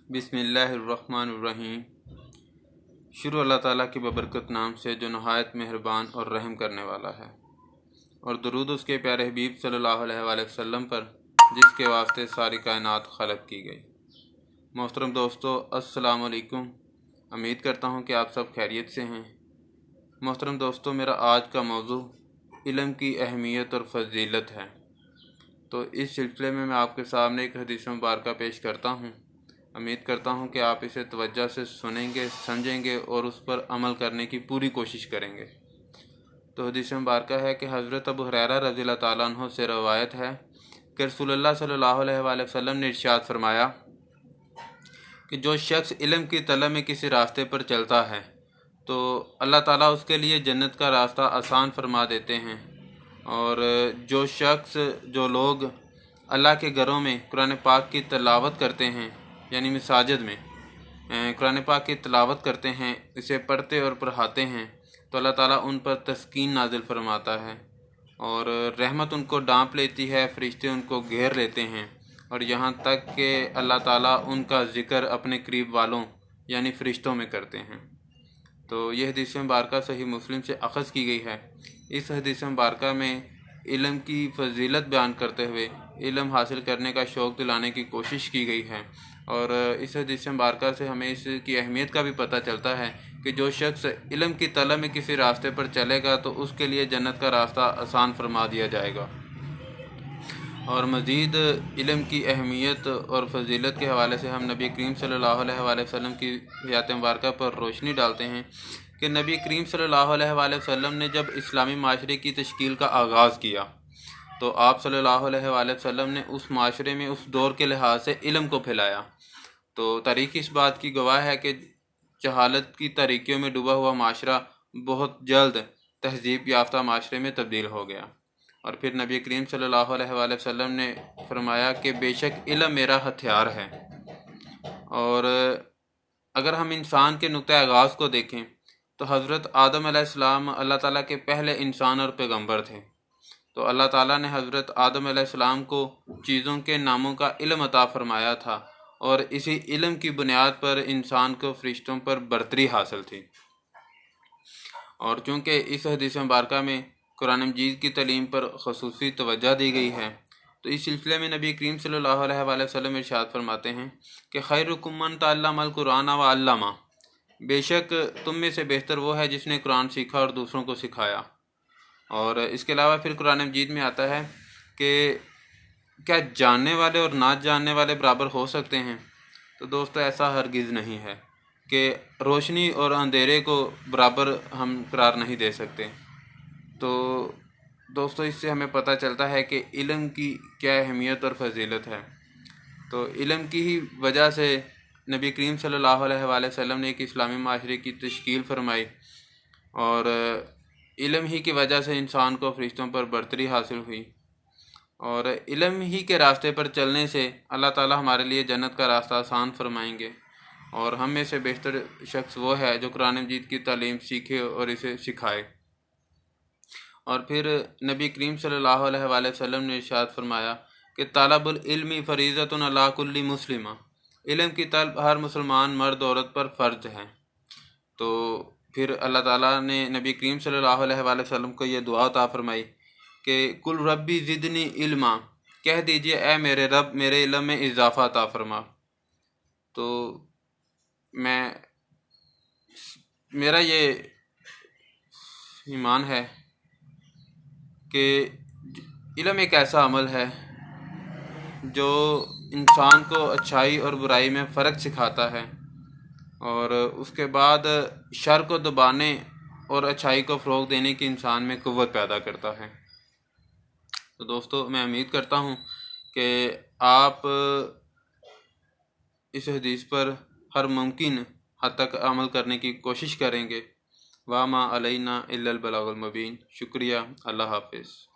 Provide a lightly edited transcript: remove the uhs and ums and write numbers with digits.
बिस्मिल्लाहिर्रहमानिर्रहीम। शुरू अल्लाह ताला की बबरकत नाम से जो नहायत मेहरबान और रहम करने वाला है, और दरूद उसके प्यारे हबीब सल्लल्लाहु अलैहि वसल्लम पर जिसके वास्ते सारी कायनात खलक की गई। मोहतरम दोस्तों, अस्सलाम वालेकुम। उम्मीद करता हूँ कि आप सब खैरियत से हैं। मोहतरम दोस्तों, मेरा आज का मौजू इल्म की अहमियत और फजीलत है। तो इस सिलसिले में मैं आपके सामने एक हदीस मुबारका पेश करता हूँ। उम्मीद करता हूँ कि आप इसे तवज्जो से सुनेंगे, समझेंगे और उस पर अमल करने की पूरी कोशिश करेंगे। तो हदीस मुबारका है कि हज़रत अबू हुरैरा रज़ियल्लाहु ताला अन्हु से रवायत है कि रसूलुल्लाह सल्लल्लाहु अलैहि वसल्लम ने इरशाद फरमाया कि जो शख्स इल्म की तलब में किसी रास्ते पर चलता है तो अल्लाह ताला उसके लिए जन्नत का रास्ता आसान फरमा देते हैं। और जो लोग अल्लाह के घरों में कुरान पाक की तिलावत करते हैं, यानी मसाजिद में कुरान पाक की तिलावत करते हैं, इसे पढ़ते और पढ़ाते हैं, तो अल्लाह ताला उन पर तस्कीन नाजिल फरमाता है और रहमत उनको ढांप लेती है, फरिश्ते उनको घेर लेते हैं, और यहाँ तक कि अल्लाह ताला उनका ज़िक्र अपने करीब वालों यानी फ़रिश्तों में करते हैं। तो यह हदीस मुबारका सही मुस्लिम से अख़ज़ की गई है। इस हदीस मुबारका में इल्म की फजीलत बयान करते हुए इल्म हासिल करने का शौक़ दिलाने की कोशिश की गई है। और इस हदीस मुबारका से हमें इसकी अहमियत का भी पता चलता है कि जो शख्स इल्म की तलब में किसी रास्ते पर चलेगा तो उसके लिए जन्नत का रास्ता आसान फरमा दिया जाएगा। और मज़ीद इल्म की अहमियत और फजीलत के हवाले से हम नबी करीम सल्लल्लाहु अलैहि वसल्लम की हयात मुबारका पर रोशनी डालते हैं कि नबी करीम सल्लल्लाहु अलैहि वसल्लम ने जब इस्लामी माशरे की तश्कील का आगाज़ किया तो आप सल्लल्लाहु अलैहि वसल्लम ने उस माशरे में उस दौर के लिहाज से इल्म को फैलाया। तो तारीख़ इस बात की गवाह है कि जहालत की तारीकियों में डूबा हुआ माशरा बहुत जल्द तहज़ीब याफ्ता माशरे में तब्दील हो गया। और फिर नबी करीम सल्लल्लाहु अलैहि वसल्लम ने फरमाया कि बेशक इल्म मेरा हथियार है। और अगर हम इंसान के नुक्ते आगाज़ को देखें तो हज़रत आदम अलैहिस्सलाम अल्लाह ताला के पहले इंसान और पैगंबर थे। तो अल्लाह ताला ने हज़रत आदम अलैहिस्सलाम को चीज़ों के नामों का इल्म अता फरमाया था, और इसी इल्म की बुनियाद पर इंसान को फ़रिश्तों पर बरतरी हासिल थी। और चूँकि इस हदीस मुबारका में कुरान मजीद की तालीम पर ख़ुसूसी तवज्जो दी गई है, तो इस सिलसिले में नबी करीम सल्लल्लाहु अलैहि वसल्लम इरशाद फरमाते हैं कि खैरुकुम मन तअल्लमल कुरान व अल्लमा, बेशक तुम में से बेहतर वो है जिसने कुरान सीखा और दूसरों को सिखाया। और इसके अलावा फिर कुरान मजीद में आता है कि क्या जानने वाले और ना जानने वाले बराबर हो सकते हैं? तो दोस्तों, ऐसा हरगिज़ नहीं है कि रोशनी और अंधेरे को बराबर हम करार नहीं दे सकते। तो दोस्तों, इससे हमें पता चलता है कि इल्म की क्या अहमियत और फजीलत है। तो इल्म की ही वजह से नबी करीम सल्लल्लाहु अलैहि वसल्लम ने एक इस्लामी माशरे की तश्कील फरमाई, और इल्म ही की वजह से इंसान को फ़रिश्तों पर बरतरी हासिल हुई। और इल्म ही के रास्ते पर चलने से अल्लाह ताला हमारे लिए जन्नत का रास्ता आसान फरमाएंगे। और हम में से बेहतर शख्स वो है जो कुरान मजीद की तालीम सीखे और इसे सिखाए। और फिर नबी करीम सल्लल्लाहु अलैहि वसल्लम ने इरशाद फरमाया कि तलबुल इल्मी फरीज़तुन अला कुल्ली मुस्लिमा, इल्म की तलब हर मुसलमान मर्द औरत पर फ़र्ज है। तो फिर अल्लाह ताला ने नबी करीम सल्लल्लाहु अलैहि वसल्लम को ये दुआ अता फरमाई कि कुल रब्बी ज़िदनी इल्मा, कह दीजिए ऐ मेरे रब मेरे इल्म में इजाफ़ा अता फरमा। तो मेरा ये ईमान है कि इल्म एक ऐसा अमल है जो इंसान को अच्छाई और बुराई में फ़र्क सिखाता है, और उसके बाद शर को दबाने और अच्छाई को फ़रोग़ देने की इंसान में क़ुव्वत पैदा करता है। तो दोस्तों, मैं उम्मीद करता हूँ कि आप इस हदीस पर हर मुमकिन हद तक अमल करने की कोशिश करेंगे। वा मा अलैना इल्लल बलागुल मुबीन। शुक्रिया। अल्लाह हाफ़िज़।